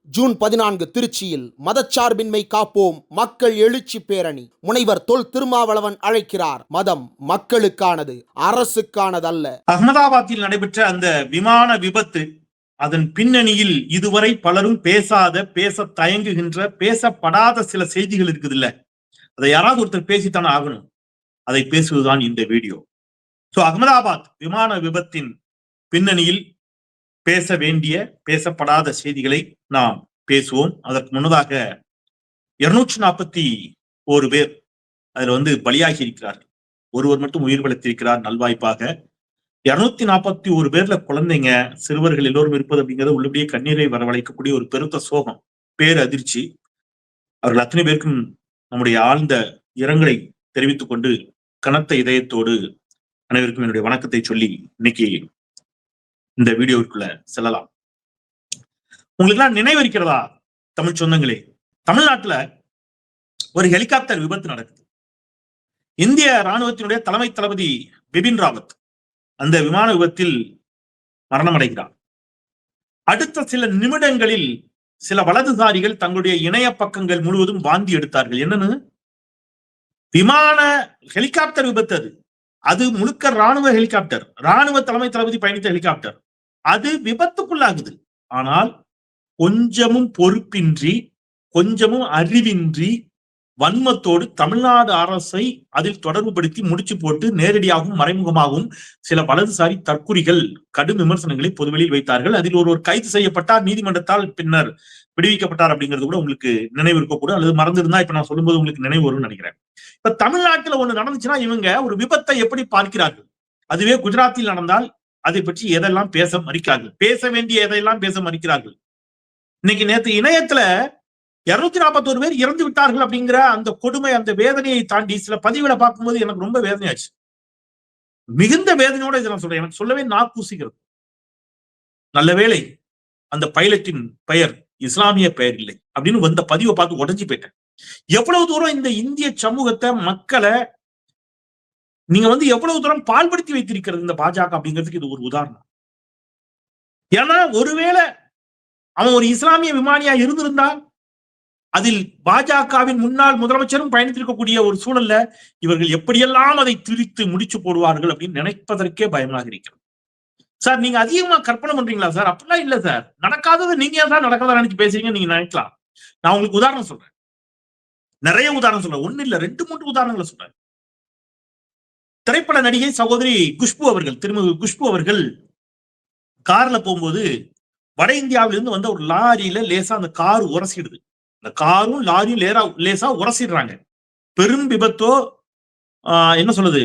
June 14 திருச்சியில் மதச்சார்பின்மை காப்போம் மக்கள் எழுச்சி பேரணி. முனைவர் தொல் திருமாவளவன் அழைக்கிறார். மதம் மக்களுக்கானது, அரசுக்கானதல்ல. அகமதாபாத்தில் நடைபெற்ற அந்த விமான விபத்து, அதன் பின்னணியில் இதுவரை பலரும் பேச தயங்குகின்ற, பேசப்படாத சில செய்திகள் இருக்குது இல்ல, அதை யாராவது ஒருத்தர் பேசித்தானே ஆகணும். அதை பேசுவதுதான் இந்த வீடியோ. அகமதாபாத் விமான விபத்தின் பின்னணியில் பேச வேண்டிய, பேசப்படாத செய்திகளை நாம் பேசுவோம். அதற்கு முன்னதாக 241 பேர் அதுல பலியாகி இருக்கிறார்கள். ஒருவர் மட்டும் உயிர் பிழைத்திருக்கிறார் நல்வாய்ப்பாக. 241 பேர்ல குழந்தைங்க, சிறுவர்கள் எல்லோரும் இருப்பது அப்படிங்கிறது உள்ளபடியே கண்ணீரை வரவழைக்கக்கூடிய ஒரு பெருத்த சோகம், பேரதிர்ச்சி. அவர்கள் அத்தனை பேருக்கும் நம்முடைய ஆழ்ந்த இரங்கலை தெரிவித்துக் கொண்டு, கனத்த இதயத்தோடு அனைவருக்கும் என்னுடைய வணக்கத்தை சொல்லி இன்னைக்கு இந்த வீடியோவுக்குள்ள செல்லலாம். உங்களுக்கு எல்லாம் நினைவு இருக்கிறதா தமிழ் சொந்தங்களே? தமிழ்நாட்டுல ஒரு ஹெலிகாப்டர் விபத்து நடக்குது. இந்திய ராணுவத்தினுடைய தலைமை தளபதி பிபின் ராவத் அந்த விமான விபத்தில் மரணம் அடைகிறார். அடுத்த சில நிமிடங்களில் சில வலதுசாரிகள் தங்களுடைய இணைய பக்கங்கள் முழுவதும் வாந்தி எடுத்தார்கள். என்னன்னு? விமான ஹெலிகாப்டர் விபத்து, அது முழுக்க ராணுவ ஹெலிகாப்டர், ராணுவ தலைமை தளபதி பயணித்த ஹெலிகாப்டர். அது விபத்துக்குள்ளாகுது. ஆனால் கொஞ்சமும் பொறுப்பின்றி, கொஞ்சமும் அறிவின்றி, வன்மத்தோடு தமிழ்நாடு அரசை அதில் தொடர்பு படுத்தி முடிச்சு போட்டு நேரடியாகவும் மறைமுகமாகவும் சில வலதுசாரி தற்குறிகள் கடும் விமர்சனங்களை பொதுவெளியில் வைத்தார்கள். அதில் ஒருவர் கைது செய்யப்பட்டார், நீதிமன்றத்தால் பின்னர் விடுவிக்கப்பட்டார். அப்படிங்கிறது கூட உங்களுக்கு நினைவு இருக்கக்கூடும், அல்லது மறந்துருந்தா இப்ப நான் சொல்லும்போது உங்களுக்கு நினைவு வரும்னு நினைக்கிறேன். இப்ப தமிழ்நாட்டுல ஒண்ணு நடந்துச்சுன்னா இவங்க ஒரு விபத்தை எப்படி பார்க்கிறார்கள்? அதுவே குஜராத்தில் நடந்தால் அதை பற்றி எதெல்லாம் பேச மறுக்கிறார்கள், பேச வேண்டிய எதையெல்லாம் பேச மறுக்கிறார்கள். இன்னைக்கு நேற்று இணையத்துல 241 பேர் இறந்து விட்டார்கள் அப்படிங்கிற அந்த கொடுமை, அந்த வேதனையை தாண்டி சில பதிவுகளை பார்க்கும்போது எனக்கு ரொம்ப வேதனையாச்சு. மிகுந்த வேதனையோட இதை நான் சொல்றேன். எனக்கு சொல்லவே நாக்கூசுகிறது. நல்ல வேளை அந்த பைலட்டின் பெயர் இஸ்லாமிய பெயர் இல்லை அப்படின்னு வந்த பதிவை பார்த்து உடஞ்சி போயிட்டேன். எவ்வளவு தூரம் இந்த இந்திய சமூகத்தை, மக்களை நீங்க எவ்வளவு தூரம் பால்படுத்தி வைத்திருக்கிறது இந்த பாஜக அப்படிங்கிறதுக்கு இது ஒரு உதாரணம். ஏன்னா ஒருவேளை அவன் ஒரு இஸ்லாமிய விமானியா இருந்திருந்தால் அதில் பாஜகவின் முன்னாள் முதலமைச்சரும் பயணித்திருக்கக்கூடிய ஒரு சூழல்ல இவர்கள் எப்படியெல்லாம் அதை திரித்து முடிச்சு போடுவார்கள் அப்படின்னு நினைப்பதற்கே பயமாக இருக்கிறது. சார், நீங்க அதிகமா கற்பனை பண்றீங்களா சார்? அப்படிலாம் இல்ல சார். நடக்காதது நீங்க தான் நடக்காத நினைச்சு பேசுறீங்க, நீங்க நினைக்கலாம். நான் உங்களுக்கு உதாரணம் சொல்றேன், நிறைய உதாரணம் சொல்றேன். ஒண்ணு இல்ல, 2-3 உதாரணங்களை சொல்றேன். திரைப்பட நடிகை சகோதரி குஷ்பு அவர்கள், திருமதி குஷ்பு அவர்கள் கார்ல போகும்போது வட இந்தியாவிலிருந்து வந்த ஒரு லாரியில லேசா அந்த கார் உரசிடுது. அந்த காரும் லாரியும் லேசா உரசிடுறாங்க. பெரும் விபத்தோ என்ன சொல்லுது,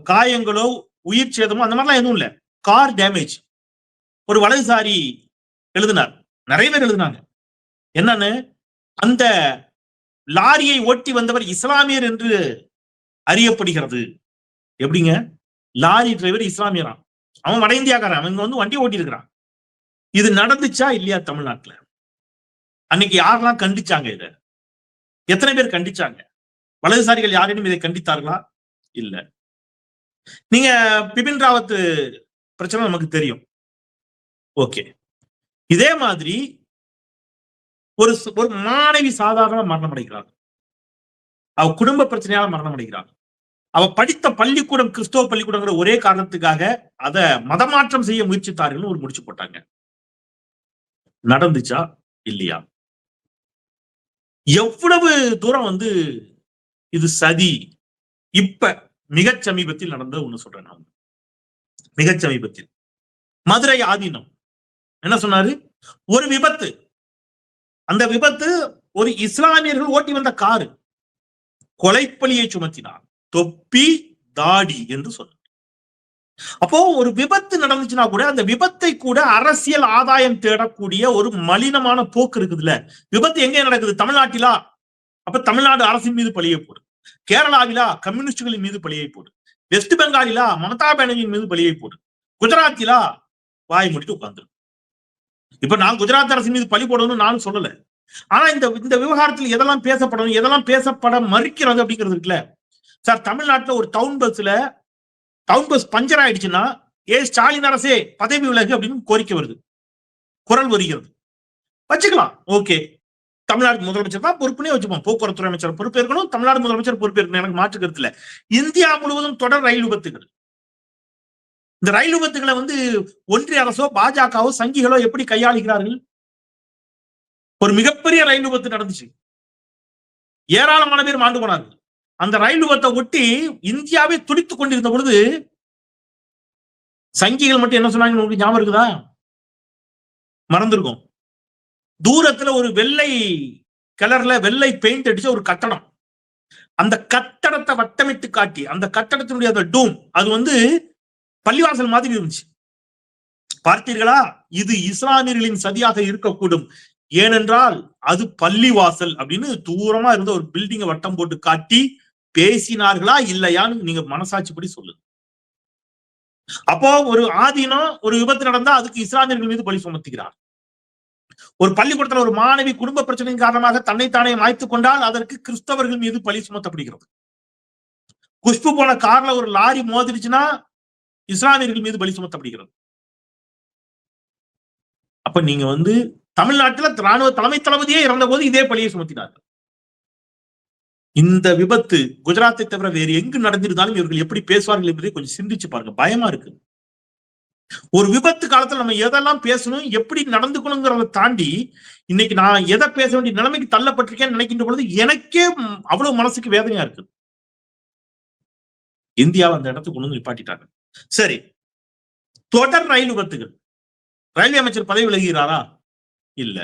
காயங்களோ உயிர் சேதமோ அந்த மாதிரிலாம் எதுவும் இல்ல, கார் டேமேஜ். ஒரு வலதுசாரி எழுதினார், நிறைய பேர் எழுதினாங்க. என்னன்னு, அந்த லாரியை ஓட்டி வந்தவர் இஸ்லாமியர் என்று அறியப்படுகிறது. எப்படிங்க? லாரி டிரைவர் இஸ்லாமியரான், அவன் வட இந்தியாக்காரன், அவன் வண்டி ஓட்டி இருக்கிறான். இது நடந்துச்சா இல்லையா தமிழ்நாட்டுல? அன்னைக்கு யாரெல்லாம் கண்டிச்சாங்க? இத எத்தனை பேர் கண்டிச்சாங்க? வலதுசாரிகள் யாரேனும் இதை கண்டித்தார்களா? இல்ல. நீங்க பிபின் ராவத் பிரச்சனை நமக்கு தெரியும். ஓகே, இதே மாதிரி ஒரு மாணவி சாதாரண மரணம் அடைகிறார். அவ குடும்ப பிரச்சனையால மரணம் அடைகிறார். அவ படித்த பள்ளிக்கூடம் கிறிஸ்தவ பள்ளிக்கூடங்கிற ஒரே காரணத்துக்காக அதை மதமாற்றம் செய்ய முயற்சித்தார்கள், ஒரு முடிச்சு போட்டாங்க. நடந்துச்சா இல்லையா? எவ்வளவு தூரம் இது சதி. இப்ப மிகச் சமீபத்தில் நடந்த ஒண்ணு சொல்றேன் நான். மிகச் சமீபத்தில் மதுரை ஆதீனம் என்ன சொன்னாரு? ஒரு விபத்து, அந்த விபத்து ஒரு இஸ்லாமியர்கள் ஓட்டி வந்த காரு, கொலைப்பழியை சுமத்தினார், தொப்பி தாடி என்று சொன்னார். அப்போ ஒரு விபத்து நடந்துச்சுன்னா கூட அந்த விபத்தை கூட அரசியல் ஆதாயம் தேடக்கூடிய ஒரு மலினமான போக்கு இருக்குதுல்ல. விபத்து எங்க நடக்குது? தமிழ்நாட்டிலா? அப்ப தமிழ்நாடு அரசின் மீது பழியை போடு. கேரளாவிலா கம்யூனிஸ்டுகளின் மீது பழியை போடு. வெஸ்ட் பெங்காலிலா மமதா பானர்ஜியின் மீது பழியை போடு. குஜராத்திலா வாய் மூடிட்டு உட்கார்ந்துரு. இப்ப நான் குஜராத் அரசின் மீது பழி போடணும்னு நானும் சொல்லல. ஆனா இந்த விவகாரத்தில் எதெல்லாம் பேசப்படணும், எதெல்லாம் பேசப்பட மறுக்கிறது அப்படிங்கிறது இருக்குல்ல சார். தமிழ்நாட்டுல ஒரு டவுன் பஸ் பஞ்சர் ஆயிடுச்சுன்னா, ஸ்டாலின் அரசே பதவி விலகு அப்படின்னு கோரிக்கை வருது, குரல் வருகிறது. வச்சுக்கலாம். ஓகே, தமிழ்நாடு முதலமைச்சர் தான் பொறுப்புனே வச்சுப்போம். போக்குவரத்துறை அமைச்சர் பொறுப்பேற்கணும், தமிழ்நாடு முதலமைச்சர் பொறுப்பேற்கணும். எனக்கு மாற்று கருத்து இல்ல. இந்தியா முழுவதும் தொடர் ரயில் விபத்துகள். இந்த ரயில் விபத்துகளை ஒன்றிய அரசோ பாஜகவோ சங்கிகளோ எப்படி கையாளுகிறார்கள்? ஒரு மிகப்பெரிய ரயில் விபத்து நடந்துச்சு, ஏராளமான பேர் மாண்டு போனார்கள். அந்த ரயில் விபத்தை ஒட்டி இந்தியாவே துடித்துக் கொண்டிருந்த பொழுது சங்கிகள் மட்டும் என்ன சொன்னாங்க உங்களுக்கு ஞாபகம் இருக்குதா? மறந்துருக்கும். தூரத்துல ஒரு வெள்ளை கலர்ல வெள்ளை பெயிண்ட் அடிச்ச ஒரு கட்டடம், அந்த கட்டடத்தை வட்டமிட்டு காட்டி அந்த கட்டடத்தினுடைய அந்த டூம் அது பள்ளிவாசல் மாதிரி இருந்துச்சு. பார்த்தீர்களா? இது இஸ்லாமியர்களின் சதியாக இருக்கக்கூடும். ஏனென்றால் அது பள்ளிவாசல் அப்படின்னு தூரமா இருந்த ஒரு பில்டிங்கை வட்டம் போட்டு காட்டி பேசினார்களா இல்லையான்னு நீங்க மனசாட்சிப்படி சொல்லுங்க. அப்போ ஒரு ஆதீனம் ஒரு விபத்து நடந்தா அதுக்கு இஸ்லாமியர்கள் மீது பழி சுமத்துகிறார். ஒரு பள்ளிக்கூடத்துல ஒரு மாணவி குடும்ப பிரச்சனையின் காரணமாக தன்னைத்தானே மாய்த்துக் கொண்டால் அதற்கு கிறிஸ்தவர்கள் மீது பழி சுமத்தப்படுகிறது. குஷ்பு போன கார்ல ஒரு லாரி மோதிருச்சுன்னா இஸ்லாமியர்கள் மீது பழி சுமத்தப்படுகிறது. அப்ப நீங்க தமிழ்நாட்டுல ராணுவ தலைமை தளபதியே இறந்த போது இதே பழியை சுமத்தினார்கள். இந்த விபத்து குஜராத்தை தவிர வேறு எங்கு நடந்திருந்தாலும் இவர்கள் எப்படி பேசுவார்கள் என்பதை கொஞ்சம் சிந்திச்சு பாருங்க. பயமா இருக்கு. ஒரு விபத்து காலத்துல நம்ம எதெல்லாம் பேசணும், எப்படி நடந்துக்கணுங்கிறத தாண்டி இன்னைக்கு நான் எதை பேச வேண்டிய நிலைமைக்கு தள்ளப்பட்டிருக்கேன்னு நினைக்கின்ற பொழுது எனக்கே அவ்வளவு மனசுக்கு வேதனையா இருக்கு. இந்தியாவை அந்த இடத்துக்கு கொண்டு வந்து நிப்பாட்டிட்டாங்க. சரி, தொடர் ரயில் விபத்துகள். ரயில்வே அமைச்சர் பதவி விலகுகிறாரா? இல்ல.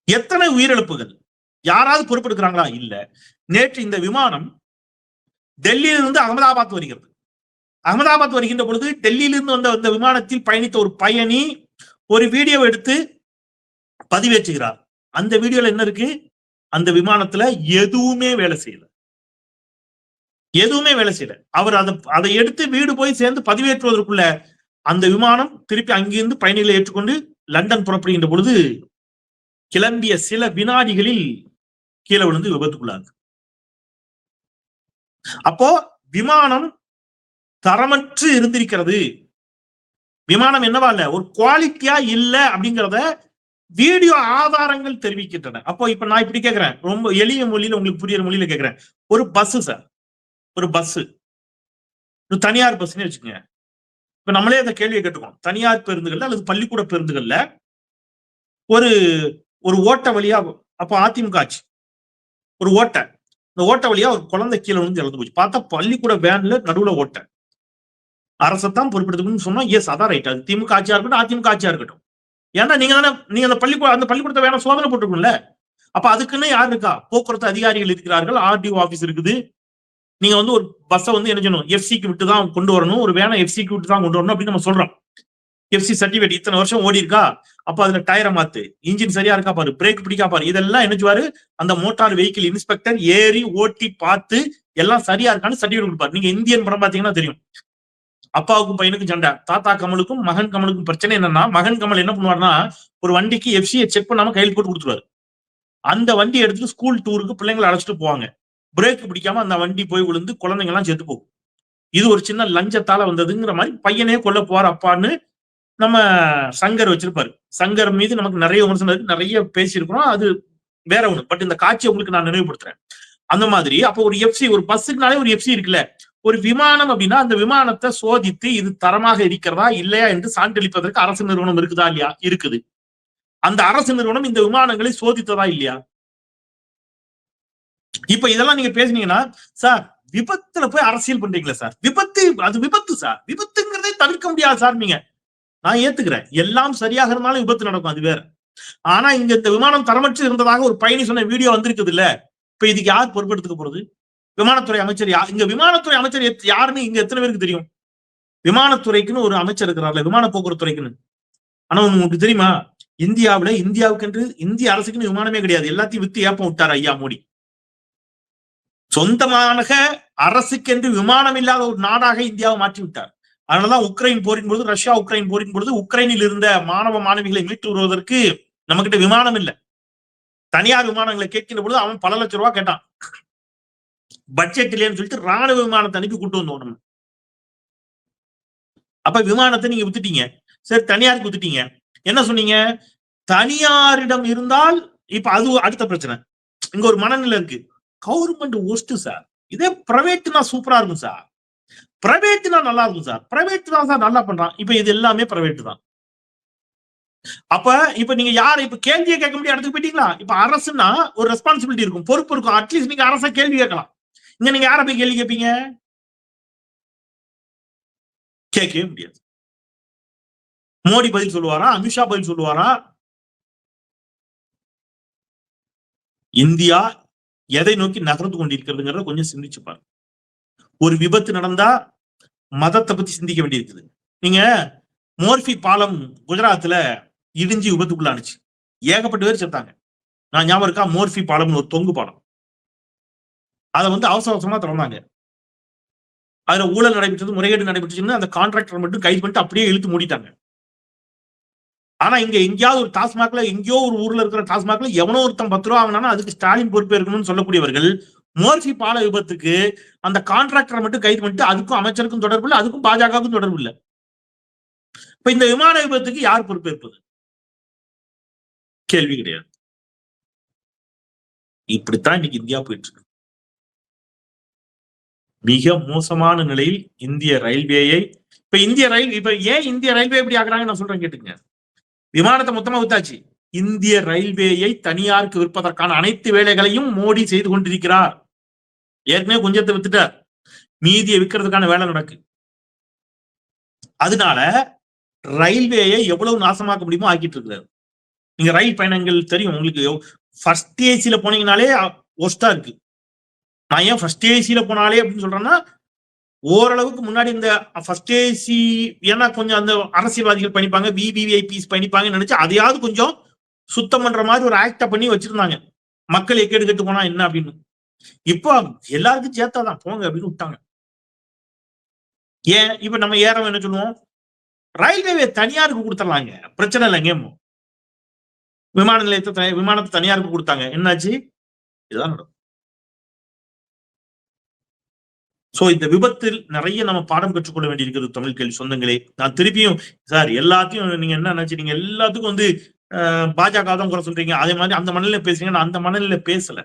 எத்தனை உயிரிழப்புகள்? யாராவது பொறுப்பெடுக்கிறாங்களா? இல்ல. நேற்று இந்த விமானம் டெல்லியிலிருந்து அகமதாபாத் வருகிறது. அகமதாபாத் வருகின்ற பொழுது டெல்லியிலிருந்து வந்த அந்த விமானத்தில் பயணித்த ஒரு பயணி ஒரு வீடியோ எடுத்து பதிவேற்றுகிறார். அந்த வீடியோல என்ன இருக்கு? அந்த விமானத்துல எதுவுமே வேலை செய்யல. அவர் அதை எடுத்து வீடு போய் சேர்ந்து பதிவேற்றுவதற்குள்ள அந்த விமானம் திருப்பி அங்கிருந்து பயணிகளை ஏற்றுக்கொண்டு லண்டன் புறப்படுகின்ற பொழுது கிளம்பிய சில வினாடிகளில் கீழே விழுந்து விபத்துக்குள்ளாங்க. அப்போ விமானம் தரமற்று இருந்திருக்கிறது. விமானம் என்னவா இல்ல, ஒரு குவாலிட்டியா இல்ல அப்படிங்கிறத வீடியோ ஆதாரங்கள் தெரிவிக்கின்றன. அப்போ இப்ப நான் இப்படி கேட்கிறேன், ரொம்ப எளிய மொழியில உங்களுக்கு புரியுற மொழியில கேட்கிறேன். ஒரு பஸ் சார், ஒரு பஸ், ஒரு தனியார் பஸ்ன்னு வச்சுக்கோங்க. இப்ப நம்மளே அந்த கேள்வியை கேட்டுக்கோம். தனியார் பேருந்துகள்ல அல்லது பள்ளிக்கூட பேருந்துகள்ல ஒரு ஒரு ஓட்ட வழியா, அப்ப அதிமுக ஆட்சி, ஒரு ஓட்ட, இந்த ஓட்ட வழியா ஒரு குழந்தை கீழே வந்து இறந்து போச்சு. பார்த்தா பள்ளிக்கூட வேன்ல நடுவுல ஓட்ட. அரசத்தான் பொறுப்பெடுத்துக்கணும்னு சொன்னா எஸ், அதான் ரைட். அது திமுக ஆட்சியா இருக்கட்டும், அதிமுக ஆட்சியா இருக்கட்டும். ஏன்னா நீங்க அந்த பள்ளிக்கூடத்தை வேணா சோதனை போட்டுக்கணும்ல. அப்ப அதுக்குன்னு யார் இருக்கா? போக்குவரத்து அதிகாரிகள் இருக்கிறார்கள், ஆர்டிஓ ஆபீஸ் இருக்குது. நீங்க ஒரு பஸ்ஸை என்ன செய்யணும், எஃப்சிக்கு விட்டு தான் கொண்டு வரணும், ஒரு வேனை எஃப்சிக்கு விட்டு தான் கொண்டு வரணும் அப்படின்னு நம்ம சொல்றோம். எஃப்சி சர்டிபிகேட் இத்தனை வருஷம் ஓடி இருக்கா, அப்ப அதுல டயரை மாத்து, இன்ஜின் சரியா இருக்கா பாரு, பிரேக் பிடிக்கா பாரு, இதெல்லாம் என்னச்சுவாரு அந்த மோட்டார் வெஹிக்கிள் இன்ஸ்பெக்டர் ஏறி ஓட்டி பார்த்து எல்லாம் சரியா இருக்கான்னு சர்டிபிகேட் கொடுப்பாரு. நீங்க இந்தியன் படம் பாத்தீங்கன்னா தெரியும். அப்பாவுக்கும் பையனுக்கும் சண்டை, தாத்தா கமலுக்கும் மகன் கமலுக்கும் பிரச்சனை என்னன்னா, மகன் கமல் என்ன பண்ணுவாருன்னா ஒரு வண்டிக்கு எஃப்சியை செக் பண்ணாம கையில் போட்டு கொடுத்துருவாரு. அந்த வண்டி எடுத்துட்டு ஸ்கூல் டூருக்கு பிள்ளைங்களை அழைச்சிட்டு போவாங்க. பிரேக் பிடிக்காம அந்த வண்டி போய் விழுந்து குழந்தைங்க எல்லாம் செத்து போகும். இது ஒரு சின்ன லஞ்சத்தால வந்ததுங்கிற மாதிரி பையனே கொல்ல போவார் அப்பான்னு நம்ம சங்கர் வச்சிருப்பாரு. சங்கர் மீது நமக்கு நிறைய விமர்சனம் இருக்கு, நிறைய பேசியிருக்கிறோம், அது வேற ஒண்ணு. பட் இந்த காட்சியை உங்களுக்கு நான் நினைவுபடுத்துறேன். அந்த மாதிரி அப்ப ஒரு எஃப்சி, ஒரு பஸ்ஸுக்குனாலே ஒரு எஃப்சி இருக்குல்ல, ஒரு விமானம் அப்படின்னா அந்த விமானத்தை சோதித்து இது தரமாக இருக்கிறதா இல்லையா என்று சான்றளிப்பதற்கு அரசு நிறுவனம் இருக்குதா இல்லையா? இருக்குது. அந்த அரசு நிறுவனம் இந்த விமானங்களை சோதித்ததா இல்லையா? இப்ப இதெல்லாம் நீங்க பேசுனீங்கன்னா, சார் விபத்துல போய் அரசியல் பண்றீங்களா சார்? விபத்து, அது விபத்து சார், விபத்துங்கிறதே தவிர்க்க முடியாது சார். நீங்க, நான் ஏத்துக்கிறேன், எல்லாம் சரியாக இருந்தாலும் விபத்து நடக்கும், அது வேற. ஆனா இங்க இந்த விமானம் தரமற்று இருந்ததாக ஒரு பயணி சொன்ன வீடியோ வந்திருக்குது இல்ல, இப்ப இதுக்கு யார் பொறுப்பெடுத்துக்க போறது? விமானத்துறை அமைச்சர் இங்க விமானத்துறை அமைச்சர் யாருன்னு இங்க எத்தனை பேருக்கு தெரியும்? விமானத்துறைக்குன்னு ஒரு அமைச்சர் இருக்கிறார்ல, விமான போக்குவரத்து துறைக்குன்னு. ஆனா உங்களுக்கு தெரியுமா, இந்தியாவுக்கு இந்திய அரசுக்குன்னு விமானமே கிடையாது. எல்லாத்தையும் வித்து ஏப்பம் விட்டார் ஐயா மோடி. சொந்தமாக அரசுக்கென்று விமானம் இல்லாத ஒரு நாடாக இந்தியாவை மாற்றி விட்டார். அதனாலதான் உக்ரைன் போரின் பொழுது, ரஷ்யா உக்ரைன் போரின் பொழுது உக்ரைனில் இருந்த மாணவ மாணவிகளை மீட்டு வருவதற்கு நம்ம கிட்ட விமானம் இல்லை. தனியார் விமானங்களை கேட்கின்ற பொழுது அவன் பல லட்சம் ரூபாய் கேட்டான். பட்ஜெட் இல்லைன்னு சொல்லிட்டு ராணுவ விமானத்தை அனுப்பி கூட்டு வந்தோம். அப்ப விமானத்தை நீங்க வித்துட்டீங்க, சரி தனியாருக்கு வித்துட்டீங்க. என்ன சொன்னீங்க? தனியாரிடம் இருந்தால் இப்ப அது அடுத்த பிரச்சனை. இங்க ஒரு மனநிலை இருக்கு. கவர்மெண்ட் ஒஸ்ட் சார், இதே பிரைவேட்னா சூப்பரா இருக்கும் சார், பிரைவேட்னா நல்லா இருக்கும் சார், பிரைவேட் தான் சார் நல்லா பண்றான். இப்ப இது எல்லாமே பிரைவேட் தான். அப்ப இப்ப நீங்க யாரை இப்ப கேள்வியை கேட்க முடியாது இடத்துக்கு போயிட்டீங்களா? இப்ப அரசுனா ஒரு ரெஸ்பான்சிபிலிட்டி இருக்கும், பொறுப்பு இருக்கும். அட்லீஸ்ட் நீங்க அரச கேள்வி கேட்கலாம். இங்க நீங்க யாரை போய் கேள்வி கேட்பீங்க? கேட்கவே முடியாது. மோடி பதில் சொல்லுவாரா? அமித்ஷா பதில் சொல்லுவாரா? இந்தியா எதை நோக்கி நகர்ந்து கொண்டிருக்கிறதுங்கிறத கொஞ்சம் சிந்திச்சு பாருங்க. ஒரு விபத்து நடந்தா மதத்தை பத்தி சிந்திக்க வேண்டியிருக்குது. நீங்க மோர்பி பாலம் குஜராத்ல இடிஞ்சு விபத்துக்குள்ளானுச்சு, ஏகப்பட்ட பேர் செத்தாங்க. நான் ஞாபகம் இருக்கா? மோர்பி பாலம்னு ஒரு தொங்கு பாலம், அதை அவசர அவசரமா திறந்தாங்க. அதுல ஊழல் நடைபெற்றது, முறைகேடு நடைபெற்றுச்சுன்னு அந்த கான்ட்ராக்டர் மட்டும் கைது பண்ணிட்டு அப்படியே இழுத்து மூடிட்டாங்க. ஆனா இங்க எங்கேயாவது ஒரு டாஸ்மாக்ல, எங்கேயோ ஒரு ஊர்ல இருக்கிற டாஸ்மாக்ல எவனோ ஒருத்தன் 10 ரூபா வாங்கினா அதுக்கு ஸ்டாலின் பொறுப்பே இருக்கணும்னு சொல்லக்கூடியவர்கள் மோர்பி பால விபத்துக்கு அந்த கான்ட்ராக்டரை மட்டும் கைது பண்ணிட்டு அதுக்கும் அமைச்சருக்கும் தொடர்பு இல்லை, அதுக்கும் பாஜகவுக்கும் தொடர்பு இல்லை. இப்ப இந்த விமான விபத்துக்கு யார் பொறுப்பேற்பது? கேள்வி கிடையாது. இப்படித்தான் இன்னைக்கு இந்தியா போயிட்டு இருக்கு. மிக மோசமான நிலையில் இந்திய ரயில்வேயை இப்ப ஏன் இந்திய ரயில்வே எப்படி ஆகுறாங்க நான் சொல்றேன் கேட்டுங்க. விமானத்தை மொத்தமா வித்தாச்சு. இந்திய ரயில்வேயை தனியாருக்கு விற்பதற்கான அனைத்து வேலைகளையும் மோடி செய்து கொண்டிருக்கிறார். ஏற்கனவே கொஞ்சத்தை வித்துட்டார், மீதியை விற்கிறதுக்கான வேலை நடக்கு. அதனால ரயில்வேயை எவ்வளவு நாசமாக்க முடியுமோ ஆக்கிட்டு இருக்கிறார். நீங்க ரயில் பயணங்கள் தெரியும் உங்களுக்கு. ஃபர்ஸ்ட் ஏசில போனீங்கனாலே ஒஸ்டா இருக்கு. நான் ஏன் ஃபர்ஸ்ட் ஏசில போனாலே அப்படின்னு சொல்றேன்னா, ஓரளவுக்கு முன்னாடி இந்த ஃபர்ஸ்ட் ஏசி ஏன்னா கொஞ்சம் அந்த அரசியல்வாதிகள் பண்ணிப்பாங்க, விவிஐபிஸ் பண்ணிப்பாங்கன்னு நினைச்சு அதையாவது கொஞ்சம் சுத்தம் பண்ற மாதிரி ஒரு ஆக்ட பண்ணி வச்சிருந்தாங்க. மக்கள் எக்கேடு கெட்டு போனா என்ன அப்படின்னு. இப்போ எல்லாருக்கும் சேர்த்தாதான் போங்க அப்படின்னு விட்டாங்க. ஏன் இப்ப நம்ம ஏறவன் என்ன சொல்லுவோம்? ரயில்வே தனியாருக்கு கொடுத்துடலாங்க, பிரச்சனை இல்லைங்க. விமான நிலையத்தை விமானத்தை தனியாருக்கு கொடுத்தாங்க, என்னாச்சு? இதுதான் நடக்கும். சோ இந்த விபத்தில் நிறைய நம்ம பாடம் கற்றுக்கொள்ள வேண்டியிருக்கிறது தமிழ் கேள்வி சொந்தங்களே. நான் திருப்பியும் சார் எல்லாத்தையும் நீங்க என்ன நினைச்சீங்க, எல்லாத்துக்கும் பாஜக தான் குறை சொல்றீங்க, அதே மாதிரி அந்த மனநிலை பேசுறீங்க. நான் அந்த மனநிலை பேசல.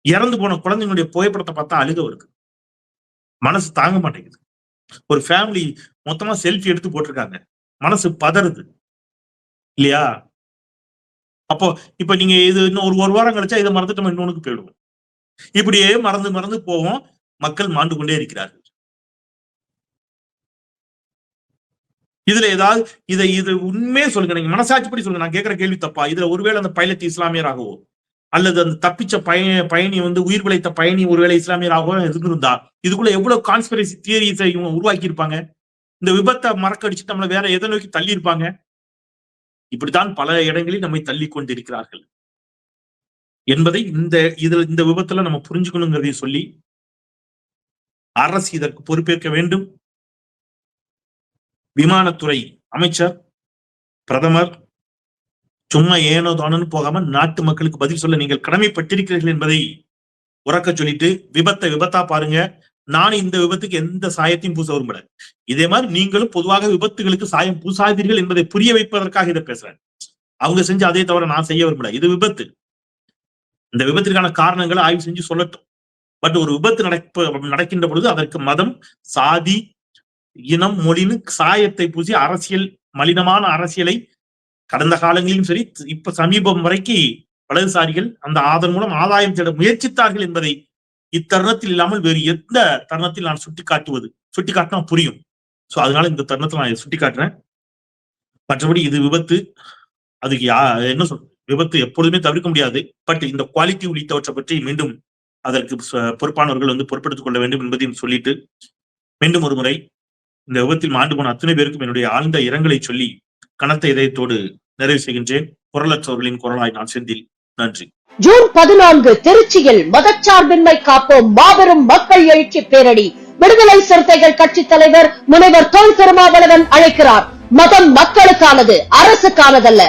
இறந்து போன குழந்தைங்களுடைய புகைப்படத்தை பார்த்தா அழுக வருது, மனசு தாங்க மாட்டேங்குது. ஒரு ஃபேமிலி மொத்தமா செல்ஃபி எடுத்து போட்டிருக்காங்க, மனசு பதறுது இல்லையா? அப்போ இப்ப நீங்க இது இன்னும் ஒரு வாரம் கழிச்சா இதை மறந்துட்டு நம்ம இன்னொன்னுக்கு போயிடுவோம். இப்படியே மறந்து மறந்து போவோம். மக்கள் மாண்டு கொண்டே இருக்கிறார்கள். இதுல ஏதாவது இது உண்மையே சொல்லுங்க, நீங்க மனசாட்சிப்படி சொல்லுங்க. நான் கேட்கிற கேள்வி தப்பா? இதுல ஒருவேளை அந்த பைலட் இஸ்லாமியராகவோ அல்லது அந்த தப்பிச்ச பயணி உயிர் பிழைத்த பயணி ஒருவேளை இஸ்லாமியராகவோ இருந்திருந்தா இதுக்குள்ள எவ்வளவு கான்ஸ்பிரசி தியரிஸை இவங்க உருவாக்கி இருப்பாங்க? இந்த விபத்தை மறக்கடிச்சு நம்மள வேற எதை நோக்கி தள்ளி இருப்பாங்க? இப்படித்தான் பல இடங்களில் நம்மை தள்ளி கொண்டிருக்கிறார்கள் என்பதை இந்த விபத்துல நம்ம புரிஞ்சுக்கணுங்கிறதையும் சொல்லி, அரசு இதற்கு பொறுப்பேற்க வேண்டும். விமானத்துறை அமைச்சர், பிரதமர் சும்மா ஏனோ தானோன்னு போகாம நாட்டு மக்களுக்கு பதில் சொல்ல நீங்கள் கடமைப்பட்டிருக்கிறீர்கள் என்பதை உறக்க சொல்லிட்டு, விபத்தா பாருங்க. நான் இந்த விபத்துக்கு எந்த சாயத்தையும் பூச விரும்பல. இதே மாதிரி நீங்களும் பொதுவாக விபத்துகளுக்கு சாயம் பூசாதீர்கள் என்பதை புரிய வைப்பதற்காக இதை பேசுறேன். அவங்க செஞ்சு அதே தவிர நான் செய்ய விரும்பல. இது விபத்து. இந்த விபத்திற்கான காரணங்களை ஆய்வு செஞ்சு சொல்லட்டும். பட் ஒரு விபத்து நடக்கின்ற பொழுது அதற்கு மதம், சாதி, இனம், மொழின்னு சாயத்தை பூசி அரசியல், மலினமான அரசியலை கடந்த காலங்களிலும் சரி இப்ப சமீபம் வரைக்கும் வலதுசாரிகள் அதன் மூலம் ஆதாயம் தேட முயற்சித்தார்கள் என்பதை இத்தருணத்தில் இல்லாமல் வேறு எந்த தருணத்தில் நான் சுட்டிக்காட்டினா புரியும். சோ அதனால இந்த தருணத்தில் நான் சுட்டி காட்டுறேன். மற்றபடி இது விபத்து. அதுக்கு என்ன சொல்ற, விபத்து எப்பொழுதுமே தவிர்க்க முடியாது. பட் இந்த குவாலிட்டி உள்ளிட்டவற்றை பற்றி மீண்டும் அதற்கு பொறுப்பானவர்கள் பொறுப்பெடுத்துக் கொள்ள வேண்டும் என்பதையும் சொல்லிட்டு, மீண்டும் ஒரு முறை இந்த விபத்தில் மாண்டு போன அத்தனை பேருக்கும் என்னுடைய ஆழ்ந்த இரங்கலை சொல்லி கனத்த இதயத்தோடு நிறைவு செய்கின்றேன். குரலற்றவர்களின் குரலாய் நான் செந்தில். நன்றி. ஜூன் 14 திருச்சியில் மதச்சார்பின்மை காப்போம் மாபெரும் மக்கள் எழுச்சி பேரணி விடுதலை சிறுத்தைகள் கட்சி தலைவர் முனைவர் தொல் திருமாவளவன் அழைக்கிறார். மதம் மக்களுக்கானது, அரசுக்கானதல்ல.